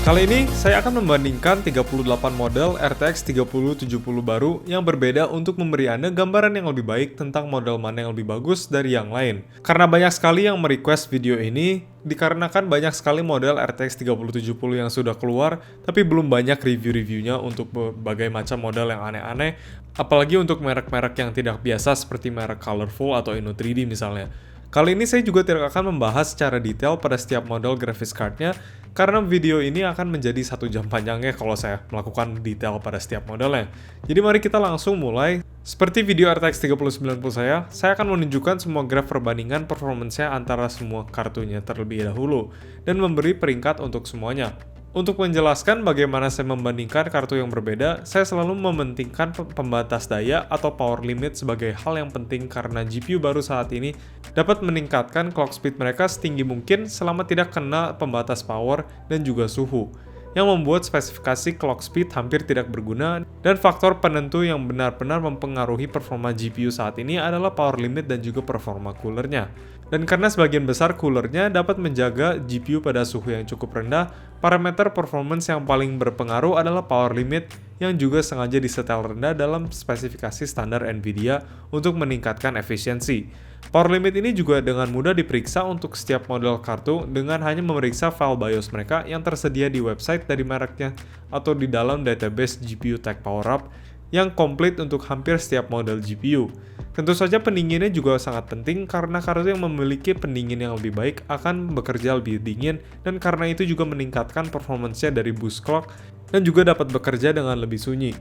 Kali ini saya akan membandingkan 38 model RTX 3070 baru yang berbeda untuk memberi Anda gambaran yang lebih baik tentang model mana yang lebih bagus dari yang lain. Karena banyak sekali yang merequest video ini, dikarenakan banyak sekali model RTX 3070 yang sudah keluar, tapi belum banyak review-reviewnya untuk berbagai macam model yang aneh-aneh, apalagi untuk merek-merek yang tidak biasa seperti merek Colorful atau Inno 3D misalnya. Kali ini saya juga tidak akan membahas secara detail pada setiap model graphics card-nya, karena video ini akan menjadi 1 jam panjangnya kalau saya melakukan detail pada setiap modelnya. Jadi mari kita langsung mulai. Seperti video RTX 3090 saya akan menunjukkan semua graf perbandingan performance-nya antara semua kartunya terlebih dahulu, dan memberi peringkat untuk semuanya. Untuk menjelaskan bagaimana saya membandingkan kartu yang berbeda, saya selalu mementingkan pembatas daya atau power limit sebagai hal yang penting karena GPU baru saat ini dapat meningkatkan clock speed mereka setinggi mungkin selama tidak kena pembatas power dan juga suhu, yang membuat spesifikasi clock speed hampir tidak berguna, dan faktor penentu yang benar-benar mempengaruhi performa GPU saat ini adalah power limit dan juga performa coolernya. Dan karena sebagian besar coolernya dapat menjaga GPU pada suhu yang cukup rendah, parameter performance yang paling berpengaruh adalah power limit yang juga sengaja disetel rendah dalam spesifikasi standar Nvidia untuk meningkatkan efisiensi. Power limit ini juga dengan mudah diperiksa untuk setiap model kartu dengan hanya memeriksa file BIOS mereka yang tersedia di website dari mereknya atau di dalam database GPU Tech PowerUp yang komplit untuk hampir setiap model GPU. Tentu saja pendinginnya juga sangat penting karena kartu yang memiliki pendingin yang lebih baik akan bekerja lebih dingin, dan karena itu juga meningkatkan performance-nya dari boost clock dan juga dapat bekerja dengan lebih sunyi.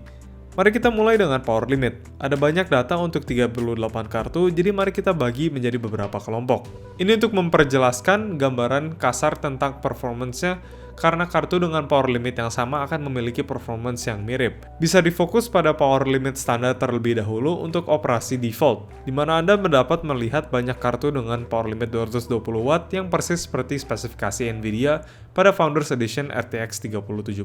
Mari kita mulai dengan power limit. Ada banyak data untuk 38 kartu, jadi mari kita bagi menjadi beberapa kelompok. Ini untuk memperjelaskan gambaran kasar tentang performance-nya, karena kartu dengan power limit yang sama akan memiliki performance yang mirip. Bisa difokus pada power limit standar terlebih dahulu untuk operasi default, di mana Anda mendapat melihat banyak kartu dengan power limit 220 Watt yang persis seperti spesifikasi Nvidia pada Founders Edition RTX 3070.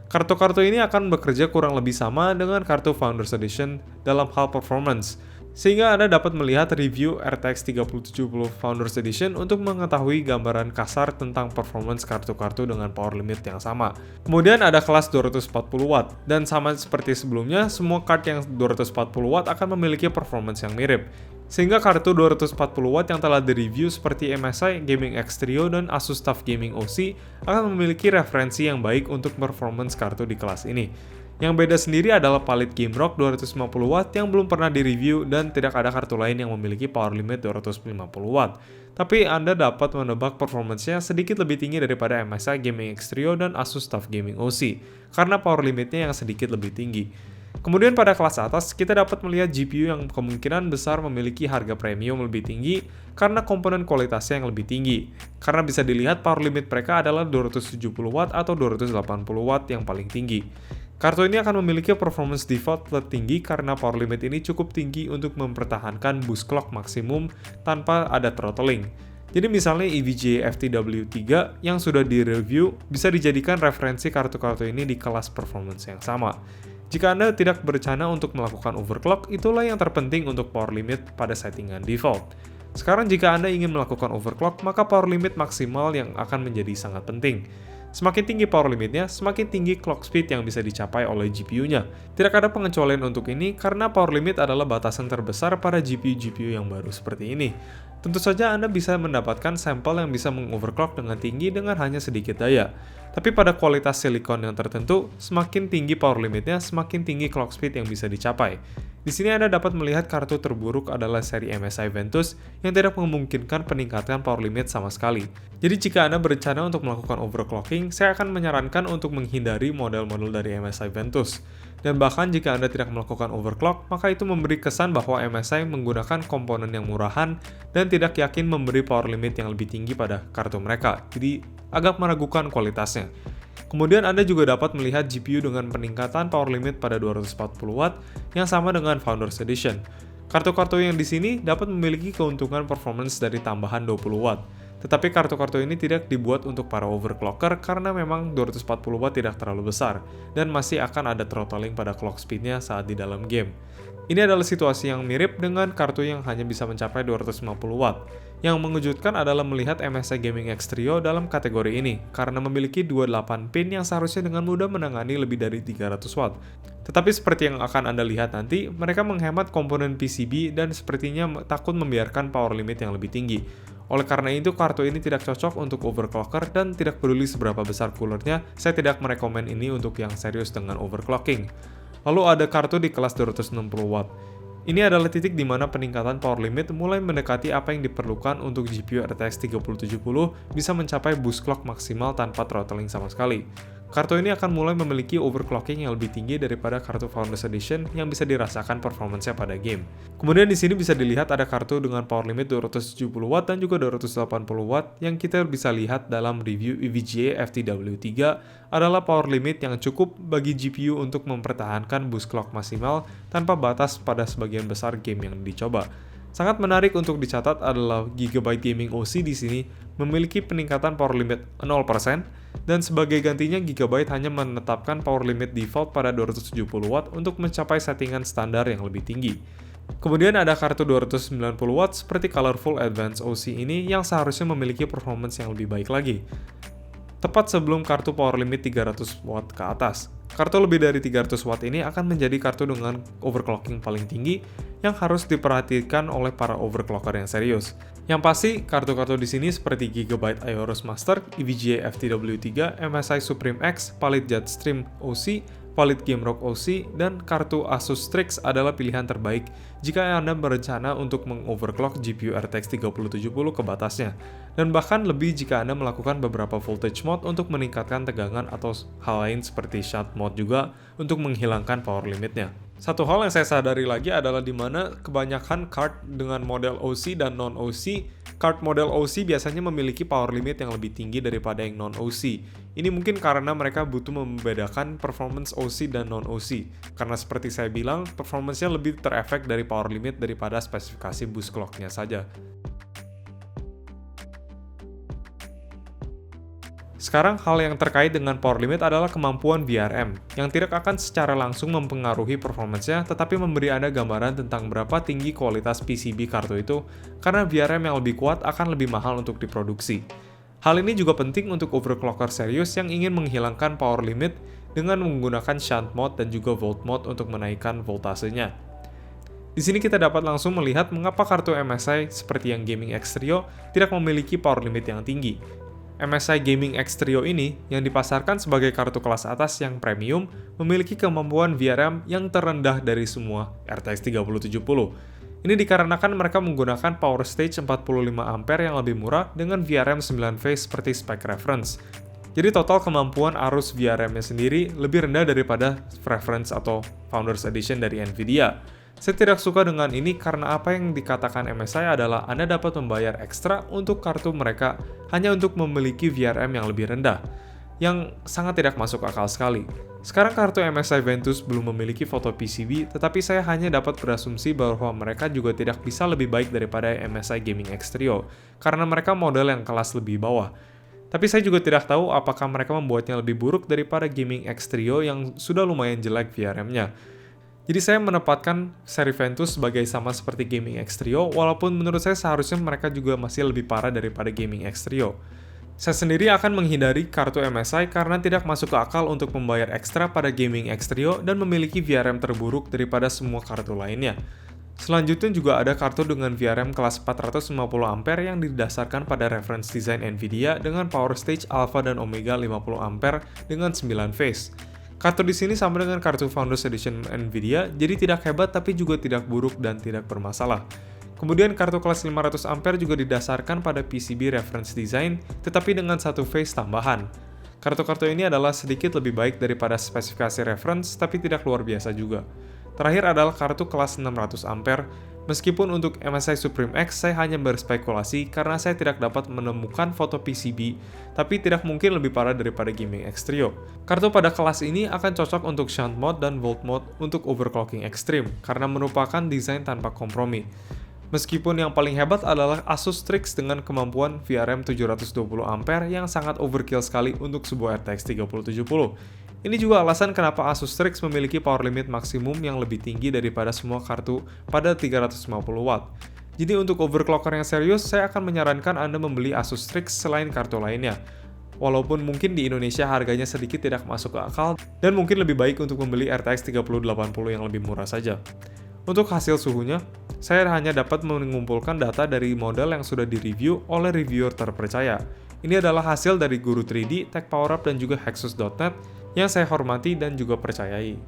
Kartu-kartu ini akan bekerja kurang lebih sama dengan kartu Founders Edition dalam hal performance, sehingga Anda dapat melihat review RTX 3070 Founders Edition untuk mengetahui gambaran kasar tentang performance kartu-kartu dengan power limit yang sama. Kemudian ada kelas 240 Watt, dan sama seperti sebelumnya, semua card yang 240 Watt akan memiliki performance yang mirip. Sehingga kartu 240 Watt yang telah direview seperti MSI Gaming X Trio dan Asus TUF Gaming OC akan memiliki referensi yang baik untuk performance kartu di kelas ini. Yang beda sendiri adalah Palit GameRock 250 Watt yang belum pernah direview dan tidak ada kartu lain yang memiliki power limit 250 Watt. Tapi Anda dapat menebak performance-nya sedikit lebih tinggi daripada MSI Gaming X Trio dan Asus TUF Gaming OC karena power limitnya yang sedikit lebih tinggi. Kemudian pada kelas atas, kita dapat melihat GPU yang kemungkinan besar memiliki harga premium lebih tinggi karena komponen kualitasnya yang lebih tinggi. Karena bisa dilihat power limit mereka adalah 270 Watt atau 280 Watt yang paling tinggi. Kartu ini akan memiliki performance default tertinggi karena power limit ini cukup tinggi untuk mempertahankan boost clock maksimum tanpa ada throttling. Jadi misalnya EVGA FTW3 yang sudah direview bisa dijadikan referensi kartu-kartu ini di kelas performance yang sama. Jika Anda tidak berencana untuk melakukan overclock, itulah yang terpenting untuk power limit pada settingan default. Sekarang jika Anda ingin melakukan overclock, maka power limit maksimal yang akan menjadi sangat penting. Semakin tinggi power limitnya, semakin tinggi clock speed yang bisa dicapai oleh GPU-nya. Tidak ada pengecualian untuk ini karena power limit adalah batasan terbesar pada GPU-GPU yang baru seperti ini. Tentu saja Anda bisa mendapatkan sampel yang bisa mengoverclock dengan tinggi dengan hanya sedikit daya. Tapi pada kualitas silikon yang tertentu, semakin tinggi power limitnya, semakin tinggi clock speed yang bisa dicapai. Di sini Anda dapat melihat kartu terburuk adalah seri MSI Ventus yang tidak memungkinkan peningkatan power limit sama sekali. Jadi jika Anda berencana untuk melakukan overclocking, saya akan menyarankan untuk menghindari model-model dari MSI Ventus. Dan bahkan jika Anda tidak melakukan overclock, maka itu memberi kesan bahwa MSI menggunakan komponen yang murahan dan tidak yakin memberi power limit yang lebih tinggi pada kartu mereka. Jadi agak meragukan kualitasnya. Kemudian Anda juga dapat melihat GPU dengan peningkatan power limit pada 240 Watt yang sama dengan Founders Edition. Kartu-kartu yang di sini dapat memiliki keuntungan performance dari tambahan 20 Watt. Tetapi kartu-kartu ini tidak dibuat untuk para overclocker karena memang 240 Watt tidak terlalu besar dan masih akan ada throttling pada clock speednya saat di dalam game. Ini adalah situasi yang mirip dengan kartu yang hanya bisa mencapai 250 watt. Yang mengejutkan adalah melihat MSI Gaming X Trio dalam kategori ini, karena memiliki 28 pin yang seharusnya dengan mudah menangani lebih dari 300 watt. Tetapi seperti yang akan Anda lihat nanti, mereka menghemat komponen PCB dan sepertinya takut membiarkan power limit yang lebih tinggi. Oleh karena itu, kartu ini tidak cocok untuk overclocker dan tidak peduli seberapa besar coolernya, saya tidak merekomen ini untuk yang serius dengan overclocking. Lalu ada kartu di kelas 260 watt. Ini adalah titik di mana peningkatan power limit mulai mendekati apa yang diperlukan untuk GPU RTX 3070 bisa mencapai boost clock maksimal tanpa throttling sama sekali. Kartu ini akan mulai memiliki overclocking yang lebih tinggi daripada kartu Founders Edition yang bisa dirasakan performance-nya pada game. Kemudian di sini bisa dilihat ada kartu dengan power limit 270 watt dan juga 280 watt yang kita bisa lihat dalam review EVGA FTW3 adalah power limit yang cukup bagi GPU untuk mempertahankan boost clock maksimal tanpa batas pada sebagian besar game yang dicoba. Sangat menarik untuk dicatat adalah Gigabyte Gaming OC di sini memiliki peningkatan power limit 0%, dan sebagai gantinya Gigabyte hanya menetapkan power limit default pada 270 watt untuk mencapai settingan standar yang lebih tinggi. Kemudian ada kartu 290 watt seperti Colorful Advanced OC ini yang seharusnya memiliki performance yang lebih baik lagi, tepat sebelum kartu power limit 300 watt ke atas. Kartu lebih dari 300 watt ini akan menjadi kartu dengan overclocking paling tinggi yang harus diperhatikan oleh para overclocker yang serius. Yang pasti, kartu-kartu di sini seperti Gigabyte Aorus Master, EVGA FTW3, MSI Supreme X, Palit Jetstream OC, Palit GameRock OC, dan kartu Asus Strix adalah pilihan terbaik jika Anda berencana untuk mengoverclock GPU RTX 3070 ke batasnya, dan bahkan lebih jika Anda melakukan beberapa voltage mode untuk meningkatkan tegangan atau hal lain seperti shunt mode juga untuk menghilangkan power limitnya. Satu hal yang saya sadari lagi adalah di mana kebanyakan card dengan model OC dan non-OC, card model OC biasanya memiliki power limit yang lebih tinggi daripada yang non-OC. Ini mungkin karena mereka butuh membedakan performance OC dan non-OC, karena seperti saya bilang, performance-nya lebih terefek dari power limit daripada spesifikasi boost clock-nya saja. Sekarang hal yang terkait dengan power limit adalah kemampuan VRM, yang tidak akan secara langsung mempengaruhi performance-nya, tetapi memberi Anda gambaran tentang berapa tinggi kualitas PCB kartu itu, karena VRM yang lebih kuat akan lebih mahal untuk diproduksi. Hal ini juga penting untuk overclocker serius yang ingin menghilangkan power limit dengan menggunakan shunt mode dan juga volt mode untuk menaikkan voltasenya. Di sini kita dapat langsung melihat mengapa kartu MSI seperti yang Gaming X Trio tidak memiliki power limit yang tinggi. MSI Gaming X Trio ini, yang dipasarkan sebagai kartu kelas atas yang premium, memiliki kemampuan VRM yang terendah dari semua RTX 3070. Ini dikarenakan mereka menggunakan power stage 45 ampere yang lebih murah dengan VRM 9 phase seperti spec reference. Jadi total kemampuan arus VRM-nya sendiri lebih rendah daripada reference atau Founders Edition dari Nvidia. Saya tidak suka dengan ini karena apa yang dikatakan MSI adalah Anda dapat membayar ekstra untuk kartu mereka hanya untuk memiliki VRM yang lebih rendah, yang sangat tidak masuk akal sekali. Sekarang kartu MSI Ventus belum memiliki foto PCB, tetapi saya hanya dapat berasumsi bahwa mereka juga tidak bisa lebih baik daripada MSI Gaming X Trio, karena mereka model yang kelas lebih bawah. Tapi saya juga tidak tahu apakah mereka membuatnya lebih buruk daripada Gaming X Trio yang sudah lumayan jelek VRM-nya. Jadi saya menempatkan seri Ventus sebagai sama seperti Gaming X Trio, walaupun menurut saya seharusnya mereka juga masih lebih parah daripada Gaming X Trio. Saya sendiri akan menghindari kartu MSI karena tidak masuk ke akal untuk membayar ekstra pada Gaming X Trio dan memiliki VRM terburuk daripada semua kartu lainnya. Selanjutnya juga ada kartu dengan VRM kelas 450 ampere yang didasarkan pada reference design Nvidia dengan power stage Alpha dan Omega 50 ampere dengan 9 phase. Kartu di sini sama dengan kartu Founders Edition Nvidia, jadi tidak hebat tapi juga tidak buruk dan tidak bermasalah. Kemudian kartu kelas 500 ampere juga didasarkan pada PCB reference design, tetapi dengan satu phase tambahan. Kartu-kartu ini adalah sedikit lebih baik daripada spesifikasi reference, tapi tidak luar biasa juga. Terakhir adalah kartu kelas 600 ampere. Meskipun untuk MSI Supreme X saya hanya berspekulasi karena saya tidak dapat menemukan foto PCB, tapi tidak mungkin lebih parah daripada Gaming X Trio. Kartu pada kelas ini akan cocok untuk shunt mode dan volt mode untuk overclocking ekstrim, karena merupakan desain tanpa kompromi. Meskipun yang paling hebat adalah Asus Strix dengan kemampuan VRM 720 ampere yang sangat overkill sekali untuk sebuah RTX 3070. Ini juga alasan kenapa Asus Strix memiliki power limit maksimum yang lebih tinggi daripada semua kartu pada 350 watt. Jadi untuk overclocker yang serius, saya akan menyarankan Anda membeli Asus Strix selain kartu lainnya. Walaupun mungkin di Indonesia harganya sedikit tidak masuk ke akal, dan mungkin lebih baik untuk membeli RTX 3080 yang lebih murah saja. Untuk hasil suhunya, saya hanya dapat mengumpulkan data dari model yang sudah direview oleh reviewer terpercaya. Ini adalah hasil dari Guru 3D, Tech PowerUp, dan juga Hexus.net yang saya hormati dan juga percayai.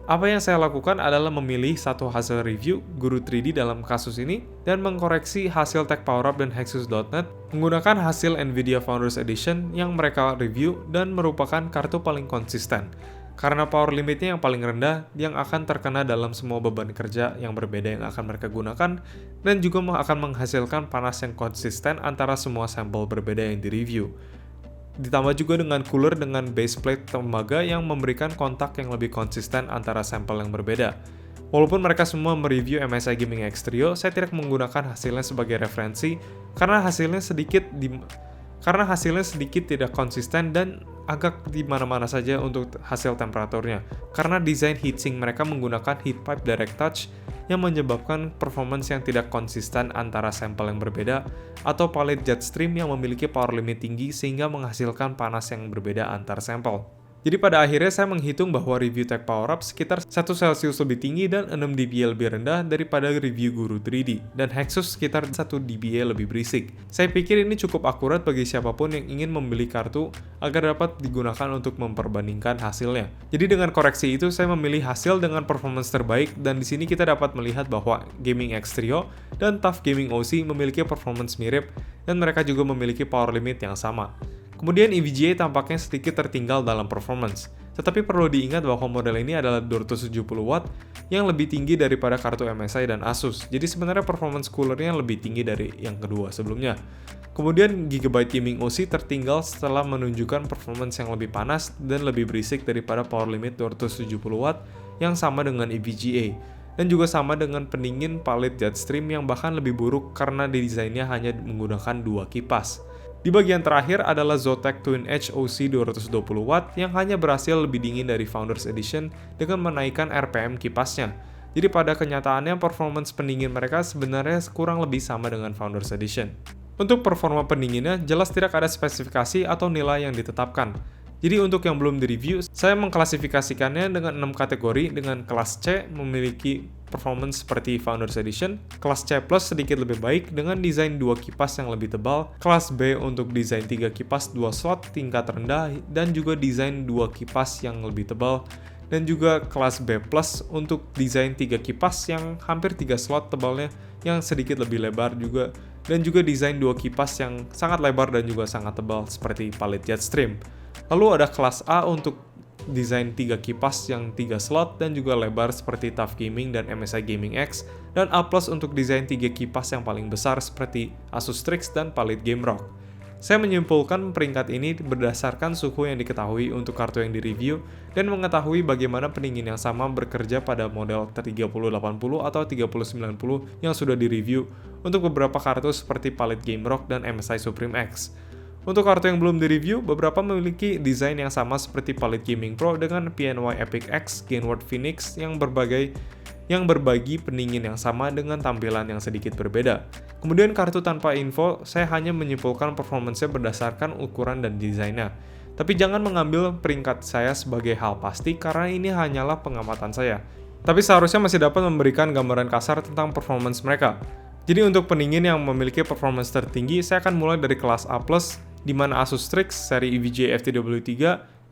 Apa yang saya lakukan adalah memilih satu hasil review Guru 3D dalam kasus ini dan mengkoreksi hasil Tech PowerUp dan Hexus.net menggunakan hasil Nvidia Founders Edition yang mereka review dan merupakan kartu paling konsisten. Karena power limitnya yang paling rendah yang akan terkena dalam semua beban kerja yang berbeda yang akan mereka gunakan dan juga akan menghasilkan panas yang konsisten antara semua sampel berbeda yang direview. Ditambah juga dengan cooler dengan base plate tembaga yang memberikan kontak yang lebih konsisten antara sampel yang berbeda. Walaupun mereka semua mereview MSI Gaming X Trio, saya tidak menggunakan hasilnya sebagai referensi karena hasilnya sedikit tidak konsisten dan agak di mana-mana saja untuk hasil temperaturnya. Karena desain heatsink mereka menggunakan heat pipe direct touch yang menyebabkan performance yang tidak konsisten antara sampel yang berbeda atau palit jet stream yang memiliki power limit tinggi sehingga menghasilkan panas yang berbeda antar sampel. Jadi pada akhirnya saya menghitung bahwa review Tech PowerUp sekitar 1 Celsius lebih tinggi dan 6 dBA lebih rendah daripada review Guru 3D, dan Hexus sekitar 1 dBA lebih berisik. Saya pikir ini cukup akurat bagi siapapun yang ingin membeli kartu agar dapat digunakan untuk memperbandingkan hasilnya. Jadi dengan koreksi itu saya memilih hasil dengan performance terbaik, dan di sini kita dapat melihat bahwa Gaming X Trio dan TUF Gaming OC memiliki performance mirip dan mereka juga memiliki power limit yang sama. Kemudian EVGA tampaknya sedikit tertinggal dalam performance, tetapi perlu diingat bahwa model ini adalah 270 watt yang lebih tinggi daripada kartu MSI dan Asus, jadi sebenarnya performance coolernya lebih tinggi dari yang kedua sebelumnya. Kemudian Gigabyte Gaming OC tertinggal setelah menunjukkan performance yang lebih panas dan lebih berisik daripada power limit 270 watt yang sama dengan EVGA, dan juga sama dengan pendingin palit Jetstream yang bahkan lebih buruk karena desainnya hanya menggunakan 2 kipas. Di bagian terakhir adalah Zotac Twin Edge OC 220 watt yang hanya berhasil lebih dingin dari Founders Edition dengan menaikkan RPM kipasnya. Jadi pada kenyataannya performance pendingin mereka sebenarnya kurang lebih sama dengan Founders Edition. Untuk performa pendinginnya jelas tidak ada spesifikasi atau nilai yang ditetapkan. Jadi untuk yang belum direview, saya mengklasifikasikannya dengan 6 kategori dengan kelas C memiliki performance seperti Founders Edition, kelas C Plus sedikit lebih baik dengan desain 2 kipas yang lebih tebal, kelas B untuk desain 3 kipas 2 slot tingkat rendah dan juga desain 2 kipas yang lebih tebal, dan juga kelas B Plus untuk desain 3 kipas yang hampir 3 slot tebalnya yang sedikit lebih lebar juga, dan juga desain 2 kipas yang sangat lebar dan juga sangat tebal seperti palit Jetstream. Lalu ada kelas A untuk desain 3 kipas yang 3 slot dan juga lebar seperti TUF Gaming dan MSI Gaming X, dan A+ untuk desain 3 kipas yang paling besar seperti Asus Strix dan palit GameRock. Saya menyimpulkan peringkat ini berdasarkan suhu yang diketahui untuk kartu yang direview dan mengetahui bagaimana pendingin yang sama bekerja pada model 3080 atau 3090 yang sudah direview untuk beberapa kartu seperti palit GameRock dan MSI Supreme X. Untuk kartu yang belum direview, beberapa memiliki desain yang sama seperti palit Gaming Pro dengan PNY Epic X, Gainward Phoenix yang berbagi pendingin yang sama dengan tampilan yang sedikit berbeda. Kemudian kartu tanpa info, saya hanya menyimpulkan performance-nya berdasarkan ukuran dan desainnya. Tapi jangan mengambil peringkat saya sebagai hal pasti karena ini hanyalah pengamatan saya. Tapi seharusnya masih dapat memberikan gambaran kasar tentang performance mereka. Jadi untuk pendingin yang memiliki performance tertinggi, saya akan mulai dari kelas A+, di mana Asus Strix, seri EVGA FTW3,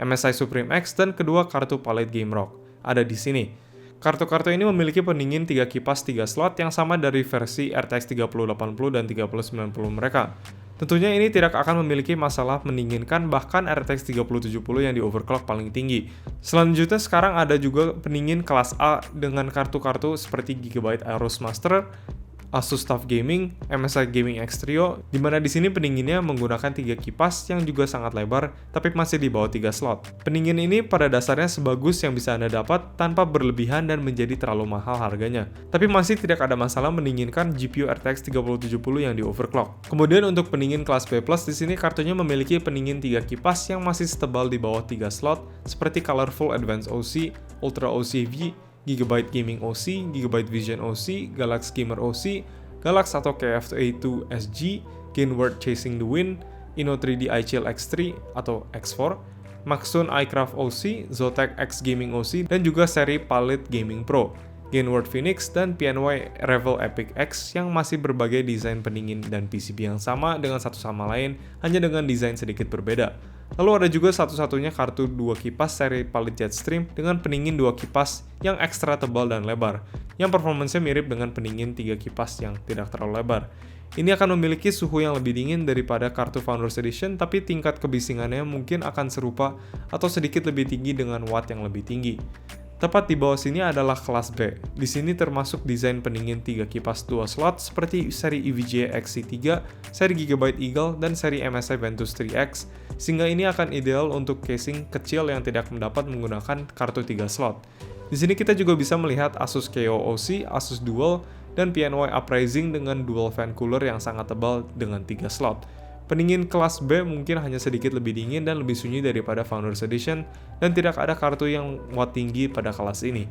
MSI Supreme X, dan kedua kartu palit GameRock ada di sini. Kartu-kartu ini memiliki pendingin 3 kipas 3 slot yang sama dari versi RTX 3080 dan 3090 mereka. Tentunya ini tidak akan memiliki masalah mendinginkan bahkan RTX 3070 yang di overclock paling tinggi. Selanjutnya sekarang ada juga pendingin kelas A dengan kartu-kartu seperti Gigabyte Aeros Master, Asus TUF Gaming, MSI Gaming X Trio, di mana di sini pendinginnya menggunakan 3 kipas yang juga sangat lebar, tapi masih di bawah 3 slot. Pendingin ini pada dasarnya sebagus yang bisa Anda dapat tanpa berlebihan dan menjadi terlalu mahal harganya. Tapi masih tidak ada masalah mendinginkan GPU RTX 3070 yang di overclock. Kemudian untuk pendingin kelas B+, di sini kartunya memiliki pendingin 3 kipas yang masih setebal di bawah 3 slot, seperti Colorful Advanced OC, Ultra OC-V, Gigabyte Gaming OC, Gigabyte Vision OC, Galax Gamer OC, Galax atau KF-A2 SG, Gainward Chasing the Wind, Inno3D iChill X3 atau X4, Maxon iCraft OC, Zotac X Gaming OC, dan juga seri Palit Gaming Pro, Gainward Phoenix, dan PNY Revel Epic X yang masih berbagai desain pendingin dan PCB yang sama dengan satu sama lain, hanya dengan desain sedikit berbeda. Lalu ada juga satu-satunya kartu 2 kipas seri Palit Jetstream dengan pendingin 2 kipas yang ekstra tebal dan lebar, yang performanya mirip dengan pendingin 3 kipas yang tidak terlalu lebar. Ini akan memiliki suhu yang lebih dingin daripada kartu Founders Edition, tapi tingkat kebisingannya mungkin akan serupa atau sedikit lebih tinggi dengan watt yang lebih tinggi. Tepat di bawah sini adalah kelas B. Di sini termasuk desain pendingin 3 kipas 2 slot seperti seri EVGA XC3, seri Gigabyte Eagle, dan seri MSI Ventus 3X, sehingga ini akan ideal untuk casing kecil yang tidak mendapat menggunakan kartu 3 slot. Di sini kita juga bisa melihat Asus KO-OC, Asus Dual, dan PNY Uprising dengan dual fan cooler yang sangat tebal dengan 3 slot. Pendingin kelas B mungkin hanya sedikit lebih dingin dan lebih sunyi daripada Founders Edition, dan tidak ada kartu yang watt tinggi pada kelas ini.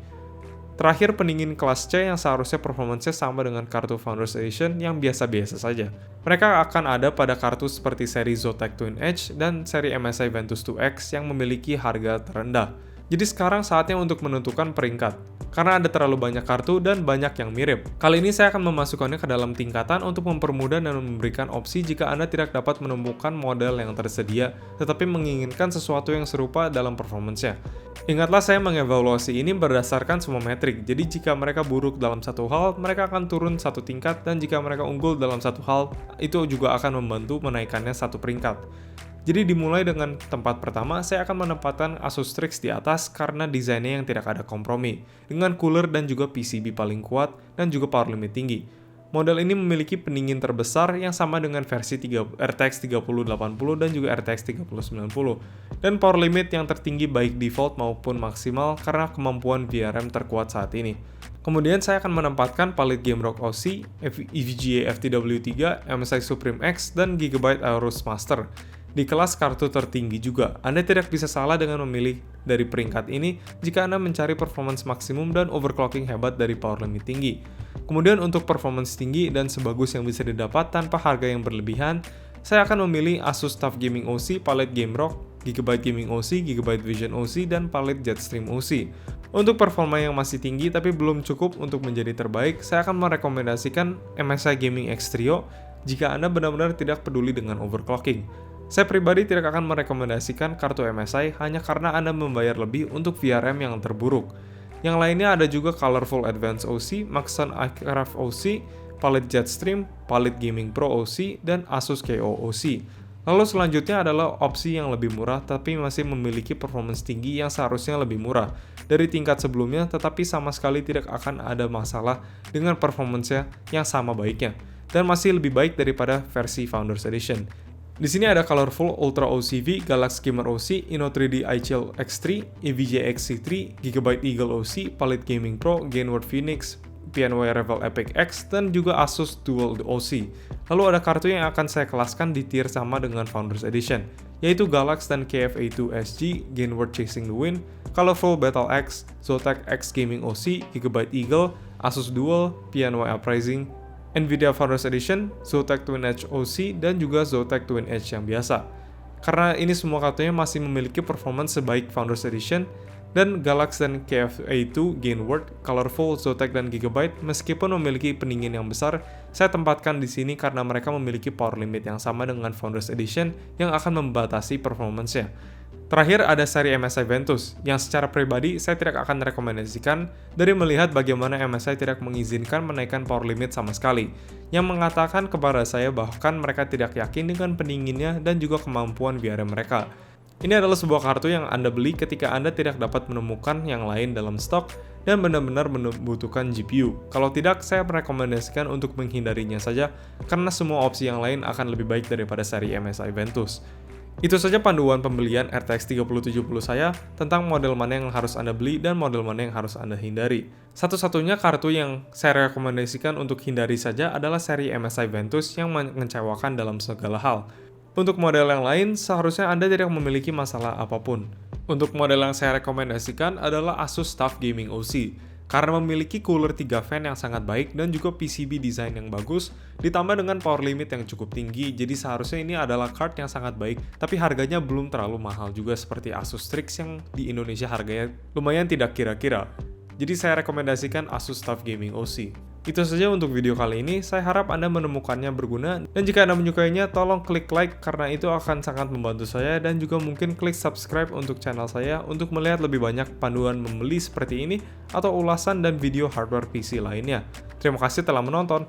Terakhir, pendingin kelas C yang seharusnya performanya sama dengan kartu Founders Edition yang biasa-biasa saja. Mereka akan ada pada kartu seperti seri Zotac Twin Edge dan seri MSI Ventus 2X yang memiliki harga terendah. Jadi sekarang saatnya untuk menentukan peringkat, karena ada terlalu banyak kartu dan banyak yang mirip. Kali ini saya akan memasukkannya ke dalam tingkatan untuk mempermudah dan memberikan opsi jika Anda tidak dapat menemukan model yang tersedia, tetapi menginginkan sesuatu yang serupa dalam performance-nya. Ingatlah, saya mengevaluasi ini berdasarkan semua metrik, jadi jika mereka buruk dalam satu hal, mereka akan turun satu tingkat, dan jika mereka unggul dalam satu hal, itu juga akan membantu menaikkannya satu peringkat. Jadi dimulai dengan tempat pertama, saya akan menempatkan Asus Strix di atas karena desainnya yang tidak ada kompromi, dengan cooler dan juga PCB paling kuat dan juga power limit tinggi. Model ini memiliki pendingin terbesar yang sama dengan versi RTX 3080 dan juga RTX 3090, dan power limit yang tertinggi baik default maupun maksimal karena kemampuan VRM terkuat saat ini. Kemudian saya akan menempatkan Palit GameRock OC, EVGA FTW3, MSI Supreme X, dan Gigabyte Aorus Master. Di kelas kartu tertinggi juga, Anda tidak bisa salah dengan memilih dari peringkat ini jika Anda mencari performance maksimum dan overclocking hebat dari power limit tinggi. Kemudian untuk performance tinggi dan sebagus yang bisa didapat tanpa harga yang berlebihan, saya akan memilih Asus TUF Gaming OC, Palit GameRock, Gigabyte Gaming OC, Gigabyte Vision OC, dan Palit Jetstream OC. Untuk performa yang masih tinggi tapi belum cukup untuk menjadi terbaik, saya akan merekomendasikan MSI Gaming X Trio jika Anda benar-benar tidak peduli dengan overclocking. Saya pribadi tidak akan merekomendasikan kartu MSI hanya karena Anda membayar lebih untuk VRM yang terburuk. Yang lainnya ada juga Colorful Advanced OC, Maxon iCraft OC, Palit Jetstream, Palit Gaming Pro OC, dan Asus KO-OC. Lalu selanjutnya adalah opsi yang lebih murah tapi masih memiliki performance tinggi yang seharusnya lebih murah dari tingkat sebelumnya, tetapi sama sekali tidak akan ada masalah dengan performance-nya yang sama baiknya, dan masih lebih baik daripada versi Founders Edition. Di sini ada Colorful Ultra OC-V, Galax Gamer OC, Inno3D iChill X3, EVGA XC3, Gigabyte Eagle OC, Palit Gaming Pro, Gainward Phoenix, PNY Revel Epic X, dan juga Asus Dual OC. Lalu ada kartu yang akan saya kelaskan di tier sama dengan Founders Edition, yaitu Galax dan KF-A2 SG, Gainward Chasing the Wind, Colorful Battle X, Zotac X Gaming OC, Gigabyte Eagle, Asus Dual, PNY Uprising, Nvidia Founders Edition, Zotac Twin Edge OC, dan juga Zotac Twin Edge yang biasa. Karena ini semua kartunya masih memiliki performance sebaik Founders Edition, dan Galax dan KF-A2, Gainward, Colorful, Zotac, dan Gigabyte meskipun memiliki pendingin yang besar, saya tempatkan di sini karena mereka memiliki power limit yang sama dengan Founders Edition yang akan membatasi performance-nya. Terakhir ada seri MSI Ventus, yang secara pribadi saya tidak akan rekomendasikan dari melihat bagaimana MSI tidak mengizinkan menaikkan power limit sama sekali, yang mengatakan kepada saya bahkan mereka tidak yakin dengan pendinginnya dan juga kemampuan VRM mereka. Ini adalah sebuah kartu yang Anda beli ketika Anda tidak dapat menemukan yang lain dalam stok, dan benar-benar membutuhkan GPU. Kalau tidak, saya merekomendasikan untuk menghindarinya saja, karena semua opsi yang lain akan lebih baik daripada seri MSI Ventus. Itu saja panduan pembelian RTX 3070 saya tentang model mana yang harus Anda beli dan model mana yang harus Anda hindari. Satu-satunya kartu yang saya rekomendasikan untuk hindari saja adalah seri MSI Ventus yang mengecewakan dalam segala hal. Untuk model yang lain, seharusnya Anda tidak memiliki masalah apapun. Untuk model yang saya rekomendasikan adalah Asus TUF Gaming OC, karena memiliki cooler 3 fan yang sangat baik dan juga PCB design yang bagus, ditambah dengan power limit yang cukup tinggi, jadi seharusnya ini adalah card yang sangat baik, tapi harganya belum terlalu mahal juga seperti Asus Strix yang di Indonesia harganya lumayan tidak kira-kira. Jadi saya rekomendasikan Asus TUF Gaming OC. Itu saja untuk video kali ini, saya harap Anda menemukannya berguna, dan jika Anda menyukainya, tolong klik like karena itu akan sangat membantu saya, dan juga mungkin klik subscribe untuk channel saya untuk melihat lebih banyak panduan membeli seperti ini, atau ulasan dan video hardware PC lainnya. Terima kasih telah menonton.